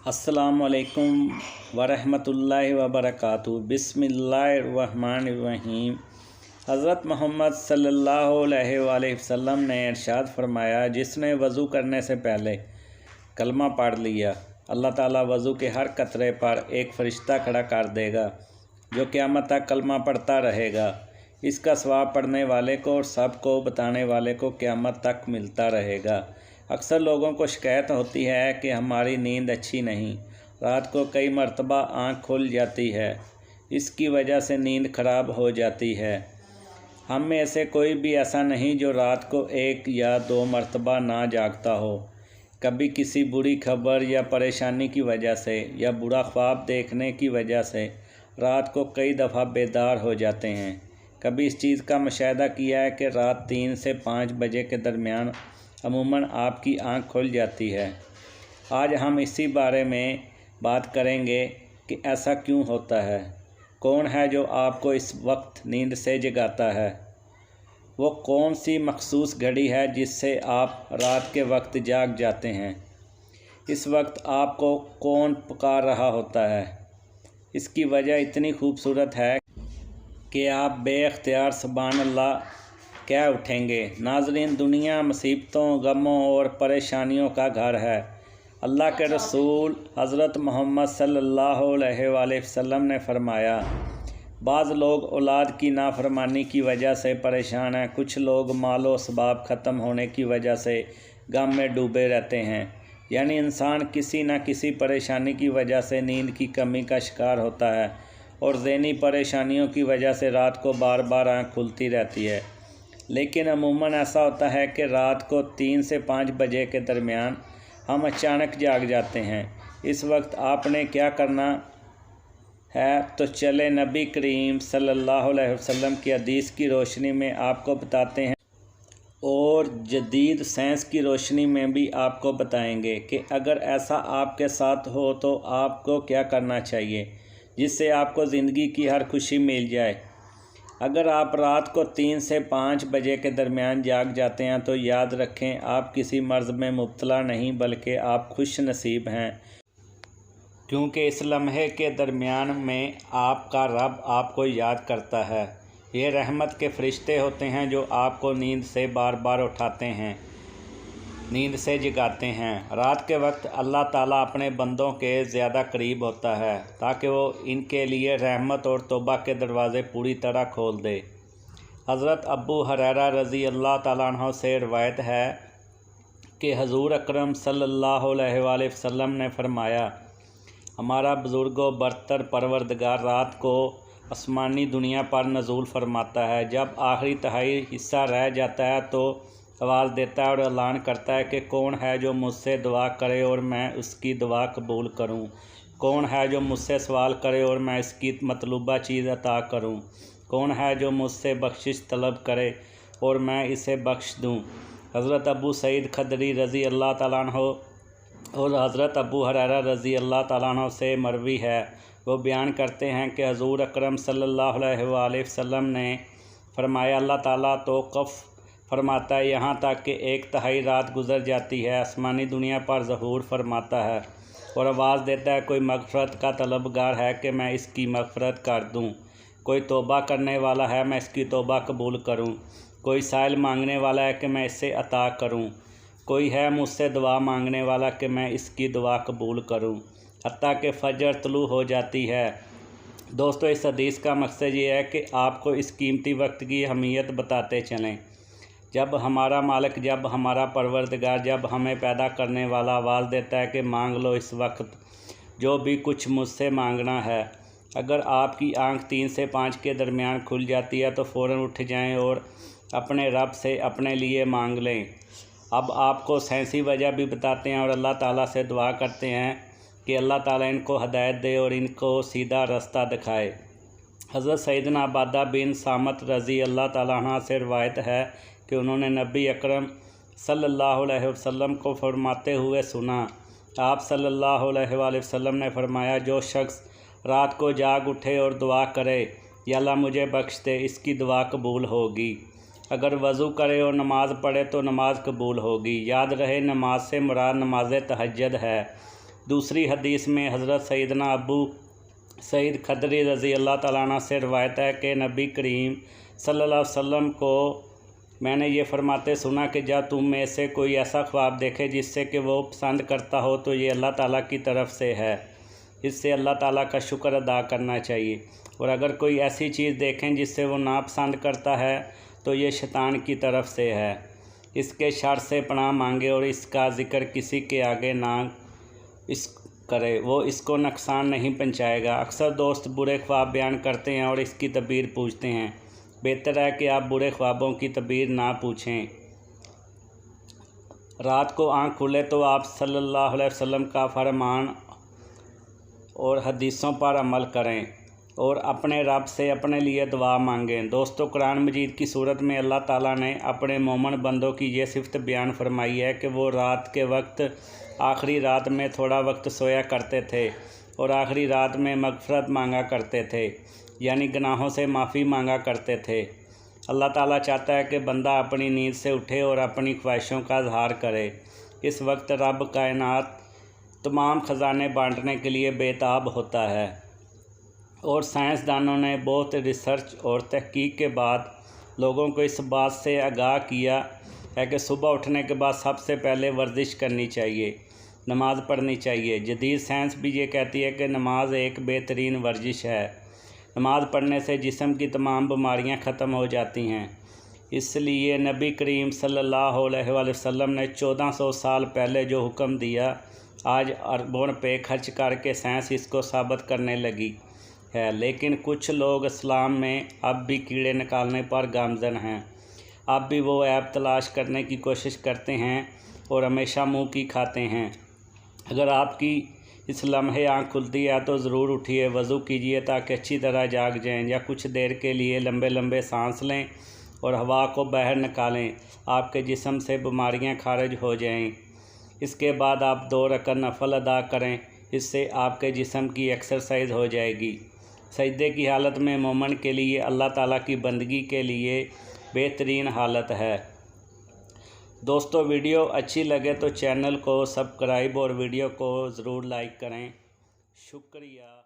अस्सलामुअलैकुम वरहमतुल्लाहि वबरकातुहू। बिस्मिल्लाहिर्रहमानिर्रहीम। हज़रत मोहम्मद सल्लल्लाहु अलैहि वसल्लम ने इरशाद फरमाया, जिसने वज़ू करने से पहले कलमा पढ़ लिया, अल्लाह ताला वज़ू के हर कतरे पर एक फ़रिश्ता खड़ा कर देगा जो क़यामत तक कलमा पढ़ता रहेगा। इसका सवाब पढ़ने वाले को और सब को बताने वाले को क़यामत तक मिलता रहेगा। अक्सर लोगों को शिकायत होती है कि हमारी नींद अच्छी नहीं, रात को कई मरतबा आँख खुल जाती है, इसकी वजह से नींद ख़राब हो जाती है। हम में से कोई भी ऐसा नहीं जो रात को एक या दो मरतबा ना जागता हो। कभी किसी बुरी खबर या परेशानी की वजह से या बुरा ख्वाब देखने की वजह से रात को कई दफ़ा बेदार हो जाते हैं। कभी इस चीज़ का मुशाहिदा किया है कि रात 3 से 5 बजे के दरमियान अमूमन आपकी आँख खुल जाती है। आज हम इसी बारे में बात करेंगे कि ऐसा क्यों होता है, कौन है जो आपको इस वक्त नींद से जगाता है, वो कौन सी मखसूस घड़ी है जिससे आप रात के वक्त जाग जाते हैं, इस वक्त आपको कौन पुकार रहा होता है। इसकी वजह इतनी खूबसूरत है कि आप बेख्तियार सुभान अल्लाह कह उठेंगे। नाज़रीन, दुनिया मुसीबतों, गमों और परेशानियों का घर है। अल्लाह के रसूल हज़रत मोहम्मद सल्लल्लाहु अलैहि वसल्लम ने फरमाया, बाज़ लोग औलाद की नाफरमानी की वजह से परेशान हैं, कुछ लोग मालो असबाब ख़त्म होने की वजह से गम में डूबे रहते हैं। यानी इंसान किसी न किसी परेशानी की वजह से नींद की कमी का शिकार होता है और ज़हनी परेशानियों की वजह से रात को बार बार आँख खुलती रहती है। लेकिन अमूमन ऐसा होता है कि रात को 3 से 5 बजे के दरमियान हम अचानक जाग जाते हैं। इस वक्त आपने क्या करना है, तो चले नबी करीम सल्लल्लाहु अलैहि वसल्लम की हदीस की रोशनी में आपको बताते हैं और जदीद साइंस की रोशनी में भी आपको बताएंगे कि अगर ऐसा आपके साथ हो तो आपको क्या करना चाहिए जिससे आपको ज़िंदगी की हर खुशी मिल जाए। अगर आप रात को 3 से 5 बजे के दरमियान जाग जाते हैं तो याद रखें, आप किसी मर्ज़ में मुब्तला नहीं बल्कि आप खुश नसीब हैं, क्योंकि इस लम्हे के दरमियान में आपका रब आपको याद करता है। ये रहमत के फ़रिश्ते होते हैं जो आपको नींद से बार बार उठाते हैं, नींद से जगाते हैं। रात के वक्त अल्लाह ताला अपने बंदों के ज़्यादा करीब होता है ताकि वो इनके लिए रहमत और तौबा के दरवाज़े पूरी तरह खोल दे। हज़रत अबू हुरैरा रज़ी अल्लाह ताला अन्हु से रवायत है कि हज़ूर अकरम सल्लल्लाहु अलैहि वसल्लम ने फरमाया, हमारा बुज़ुर्गो बरतर परवरदिगार रात को आसमानी दुनिया पर नज़ूल फरमाता है। जब आखिरी तिहाई हिस्सा रह जाता है तो आवाज़ देता है और ऐलान करता है कि कौन है जो मुझसे दुआ करे और मैं उसकी दुआ कबूल करूं, कौन है जो मुझसे सवाल करे और मैं इसकी मतलूबा चीज़ अता करूं, कौन है जो मुझसे बख्शिश तलब करे और मैं इसे बख्श दूं। हज़रत अबू सईद खदरी रज़ी अल्लाह ताला अन्हु और हज़रत अबू हुरैरा रज़ी अल्लाह ताला अन्हु से मरवी है, वो बयान करते हैं कि हज़ूर अकरम सल्लल्लाहु अलैहि वसल्लम ने फरमाया, अल्लाह ताला तौक़ुफ़ फरमाता है यहाँ तक कि 1/3 रात गुज़र जाती है, आसमानी दुनिया पर ज़हूर फरमाता है और आवाज़ देता है, कोई मग़फ़रत का तलबगार है कि मैं इसकी मग़फ़रत कर दूँ, कोई तौबा करने वाला है मैं इसकी तौबा कबूल करूँ, कोई साइल मांगने वाला है कि मैं इसे अता करूँ, कोई है मुझसे दुआ मांगने वाला कि मैं इसकी दुआ कबूल करूँ, हत्ता कि फ़जर तुलू हो जाती है। दोस्तों, इस हदीस का मकसद ये है कि आपको इस कीमती वक्त की अहमियत बताते चलें। जब हमारा मालिक, जब हमारा परवरदिगार, जब हमें पैदा करने वाला आवाज़ देता है कि मांग लो इस वक्त जो भी कुछ मुझसे मांगना है, अगर आपकी आंख 3 से 5 के दरमियान खुल जाती है तो फ़ौरन उठ जाएं और अपने रब से अपने लिए मांग लें। अब आपको साइंसी वजह भी बताते हैं और अल्लाह ताला से दुआ करते हैं कि अल्लाह ताला इनको हदायत दे और इनको सीधा रास्ता दिखाए। हज़रत सैयदना अबादा बिन सामत रज़ी अल्लाह ताला अन्हा से रवायत है कि उन्होंने नबी अकरम सल्लल्लाहु अलैहि वसल्लम को फरमाते हुए सुना। आप सल्लल्लाहु अलैहि वसल्लम ने फरमाया, जो शख्स रात को जाग उठे और दुआ करे, या अल्लाह मुझे बख्श दे, इसकी दुआ कबूल होगी। अगर वज़ू करे और नमाज़ पढ़े तो नमाज कबूल होगी। याद रहे, नमाज से मुराद नमाज तहज्जुद है। दूसरी हदीस में हज़रत सैयदना अबू सईद खदरी रज़ी अल्लाह ताला अन्हु से रवायत है कि नबी करीम सल्लल्लाहु अलैहि वसल्लम को मैंने ये फरमाते सुना कि जब तुम में से कोई ऐसा ख्वाब देखे जिससे कि वो पसंद करता हो तो ये अल्लाह ताला की तरफ से है, इससे अल्लाह ताला का शुक्र अदा करना चाहिए। और अगर कोई ऐसी चीज़ देखें जिससे वो नापसंद करता है तो ये शैतान की तरफ से है, इसके शर से पनाह मांगे और इसका ज़िक्र किसी के आगे ना इस करे, वो इसको नुकसान नहीं पहुंचाएगा। अक्सर दोस्त बुरे ख्वाब बयान करते हैं और इसकी तबीर पूछते हैं, बेहतर है कि आप बुरे ख्वाबों की तबीर ना पूछें। रात को आँख खुले तो आप सल्लल्लाहु अलैहि वसल्लम का फरमान और हदीसों पर अमल करें और अपने रब से अपने लिए दुआ मांगें। दोस्तों, कुरान मजीद की सूरत में अल्लाह ताला ने अपने मोमिन बंदों की ये सिफ़त बयान फरमाई है कि वो रात के वक्त आखिरी रात में थोड़ा वक्त सोया करते थे और आखिरी रात में मग़फ़िरत मांगा करते थे, यानी गुनाहों से माफ़ी मांगा करते थे। अल्लाह ताला चाहता है कि बंदा अपनी नींद से उठे और अपनी ख्वाहिशों का इज़हार करे। इस वक्त रब कायनात तमाम ख़जाने बांटने के लिए बेताब होता है और साइंसदानों ने बहुत रिसर्च और तहकीक के बाद लोगों को इस बात से आगाह किया है कि सुबह उठने के बाद सबसे पहले वर्जिश करनी चाहिए, नमाज़ पढ़नी चाहिए। जदीद साइंस भी ये कहती है कि नमाज एक बेहतरीन वर्जिश है। नमाज़ पढ़ने से जिस्म की तमाम बीमारियां ख़त्म हो जाती हैं। इसलिए नबी करीम सल्लल्लाहु अलैहि वसल्लम ने 1400 साल पहले जो हुक्म दिया, आज अरबों रुपये खर्च करके साइंस इसको साबित करने लगी है। लेकिन कुछ लोग इस्लाम में अब भी कीड़े निकालने पर गामज़न हैं। अब भी वो ऐब तलाश करने की कोशिश करते हैं और हमेशा मुँह की खाते हैं। अगर आपकी इस लम्हे आँख खुलती है तो ज़रूर उठिए, वज़ू कीजिए ताकि अच्छी तरह जाग जाएं, या कुछ देर के लिए लंबे लंबे सांस लें और हवा को बाहर निकालें, आपके जिस्म से बीमारियां खारिज हो जाएं। इसके बाद आप 2 रकात नफल अदा करें, इससे आपके जिस्म की एक्सरसाइज हो जाएगी। सजदे की हालत में मोमिन के लिए अल्लाह ताला की बंदगी के लिए बेहतरीन हालत है। दोस्तों, वीडियो अच्छी लगे तो चैनल को सब्सक्राइब और वीडियो को ज़रूर लाइक करें। शुक्रिया।